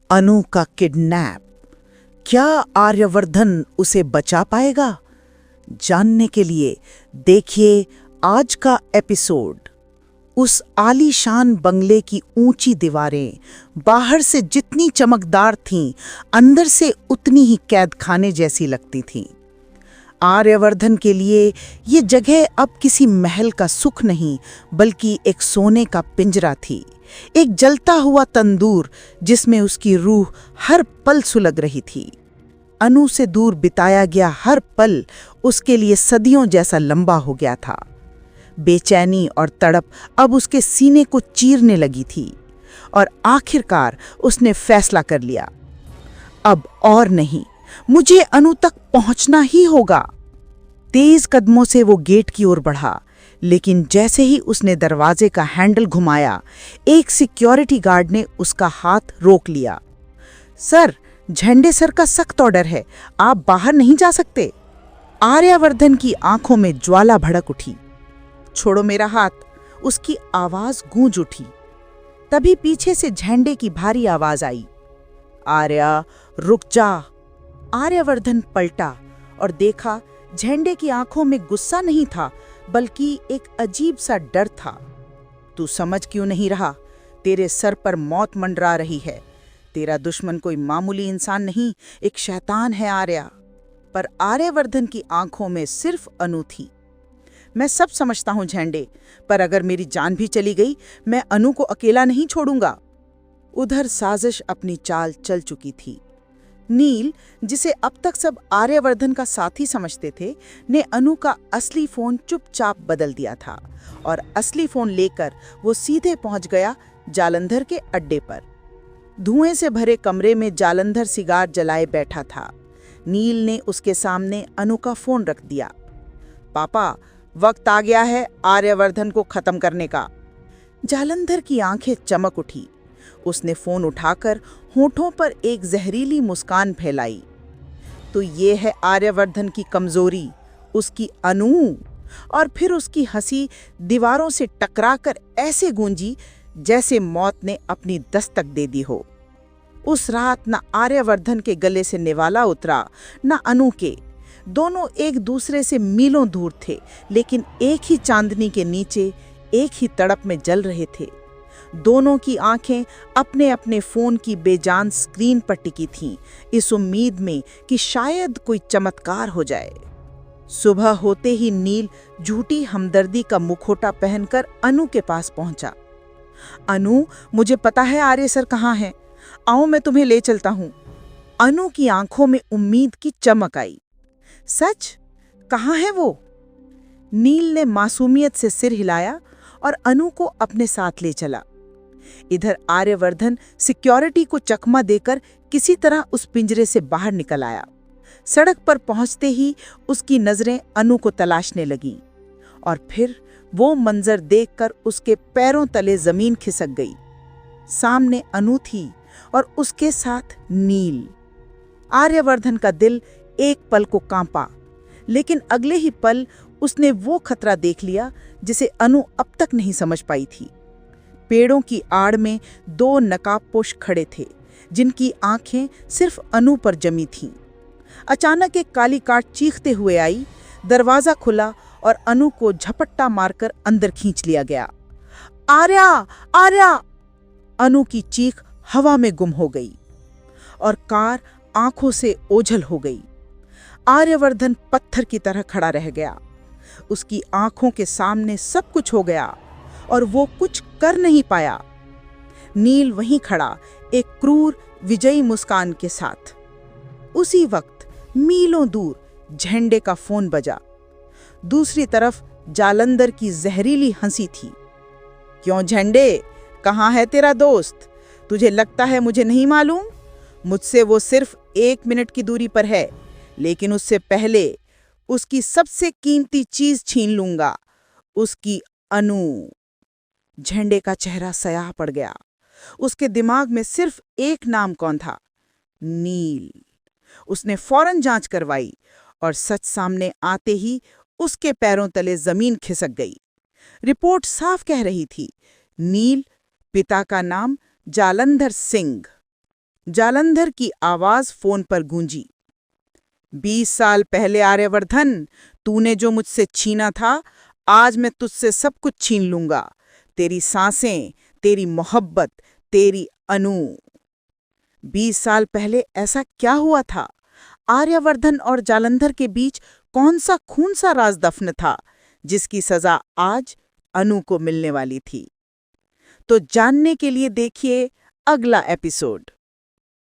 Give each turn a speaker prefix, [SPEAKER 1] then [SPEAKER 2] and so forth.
[SPEAKER 1] अनु का किडनैप। क्या आर्यवर्धन उसे बचा पाएगा? जानने के लिए देखिए आज का एपिसोड। उस आलीशान बंगले की ऊंची दीवारें बाहर से जितनी चमकदार थीं, अंदर से उतनी ही कैदखाने जैसी लगती थीं। आर्यवर्धन के लिए ये जगह अब किसी महल का सुख नहीं, बल्कि एक सोने का पिंजरा थी, एक जलता हुआ तंदूर जिसमें उसकी रूह हर पल सुलग रही थी। अनु से दूर बिताया गया हर पल उसके लिए सदियों जैसा लंबा हो गया था। बेचैनी और तड़प अब उसके सीने को चीरने लगी थी और आखिरकार उसने फैसला कर लिया, अब और नहीं, मुझे अनु तक पहुंचना ही होगा। तेज कदमों से वो गेट की ओर बढ़ा, लेकिन जैसे ही उसने दरवाजे का हैंडल घुमाया, एक सिक्योरिटी गार्ड ने उसका हाथ रोक लिया। सर, झंडे सर का सख्त ऑर्डर है, आप बाहर नहीं जा सकते। आर्यवर्धन की आंखों में ज्वाला भड़क उठी। छोड़ो मेरा हाथ, उसकी आवाज गूंज उठी। तभी पीछे से झंडे की भारी आवाज आई, आर्या रुक जा। आर्यवर्धन पलटा और देखा झंडे की आंखों में गुस्सा नहीं था, बल्कि एक अजीब सा डर था। तू समझ क्यों नहीं रहा? तेरे सर पर मौत मंडरा रही है। तेरा दुश्मन कोई मामूली इंसान नहीं, एक शैतान है आर्या। पर आर्यवर्धन की आंखों में सिर्फ अनु थी। मैं सब समझता हूं झंडे, पर अगर मेरी जान भी चली गई, मैं अनु को अकेला नहीं छोड़ूंगा। उधर साजिश अपनी चाल चल चुकी थी। नील, जिसे अब तक सब आर्यवर्धन का साथी समझते थे, ने अनु का असली फोन चुपचाप बदल दिया था और असली फोन लेकर वो सीधे पहुंच गया जालंधर के अड्डे पर। धुएं से भरे कमरे में जालंधर सिगार जलाए बैठा था। नील ने उसके सामने अनु का फोन रख दिया। पापा, वक्त आ गया है आर्यवर्धन को खत्म करने का। जालंधर की आंखें चमक उठी। उसने फोन उठाकर होठों पर एक जहरीली मुस्कान फैलाई। तो ये है आर्यवर्धन की कमजोरी, उसकी अनु। और फिर उसकी हंसी दीवारों से टकराकर ऐसे गूंजी जैसे मौत ने अपनी दस्तक दे दी हो। उस रात न आर्यवर्धन के गले से निवाला उतरा, न अनु के। दोनों एक दूसरे से मीलों दूर थे, लेकिन एक ही चांदनी के नीचे एक ही तड़प में जल रहे थे। दोनों की आंखें अपने अपने फोन की बेजान स्क्रीन पर टिकी थीं, इस उम्मीद में कि शायद कोई चमत्कार हो जाए। सुबह होते ही नील झूठी हमदर्दी का मुखौटा पहनकर अनु के पास पहुंचा। अनु, मुझे पता है आर्य सर कहाँ हैं। आओ, मैं तुम्हें ले चलता हूं। अनु की आंखों में उम्मीद की चमक आई। सच? कहाँ है वो? नील ने मासूमियत से सिर हिलाया और अनु को अपने साथ ले चला। इधर आर्यवर्धन सिक्योरिटी को चकमा देकर किसी तरह उस पिंजरे से बाहर निकल आया। सड़क पर पहुंचते ही उसकी नजरें अनु को तलाशने लगीं और फिर वो मंजर देखकर उसके पैरों तले जमीन खिसक गई। सामने अनु थी और उसके साथ नील। आर्यवर्धन का दिल एक पल को कांपा, लेकिन अगले ही पल उसने वो खतरा देख लिया जिसे अनु अब तक नहीं समझ पाई थी। पेड़ों की आड़ में दो नकाबपोश खड़े थे, जिनकी आंखें सिर्फ अनु पर जमी थीं। अचानक एक काली काट चीखते हुए आई। दरवाजा खुला और अनु को झपट्टा मारकर अंदर खींच लिया गया। आर्या, आर्या! अनु की चीख हवा में गुम हो गई और कार आंखों से ओझल हो गई। आर्यवर्धन पत्थर की तरह खड़ा रह गया। उसकी आंखों के सामने सब कुछ हो गया और वो कुछ कर नहीं पाया। नील वहीं खड़ा, एक क्रूर विजयी मुस्कान के साथ। उसी वक्त मीलों दूर झंडे का फोन बजा। दूसरी तरफ जालंधर की जहरीली हंसी थी। क्यों झंडे, कहाँ है तेरा दोस्त? तुझे लगता है मुझे नहीं मालूम? मुझसे वो सिर्फ 1 मिनट की दूरी पर है, लेकिन उससे पहले उसकी सबसे कीमती चीज छीन लूंगा, उसकी अनु। झंडे का चेहरा स्याह पड़ गया। उसके दिमाग में सिर्फ एक नाम कौन था? नील। उसने फौरन जांच करवाई और सच सामने आते ही उसके पैरों तले जमीन खिसक गई। रिपोर्ट साफ कह रही थी, नील, पिता का नाम जालंधर सिंह। जालंधर की आवाज फोन पर गूंजी। 20 साल पहले आर्यवर्धन, तूने जो मुझसे छीना था, आज मैं तुझसे सब कुछ छीन लूंगा। तेरी सांसें, तेरी मोहब्बत, तेरी अनु। 20 साल पहले ऐसा क्या हुआ था? आर्यवर्धन और जालंधर के बीच कौन सा खून सा राज दफन था, जिसकी सजा आज अनु को मिलने वाली थी? तो जानने के लिए देखिए अगला एपिसोड।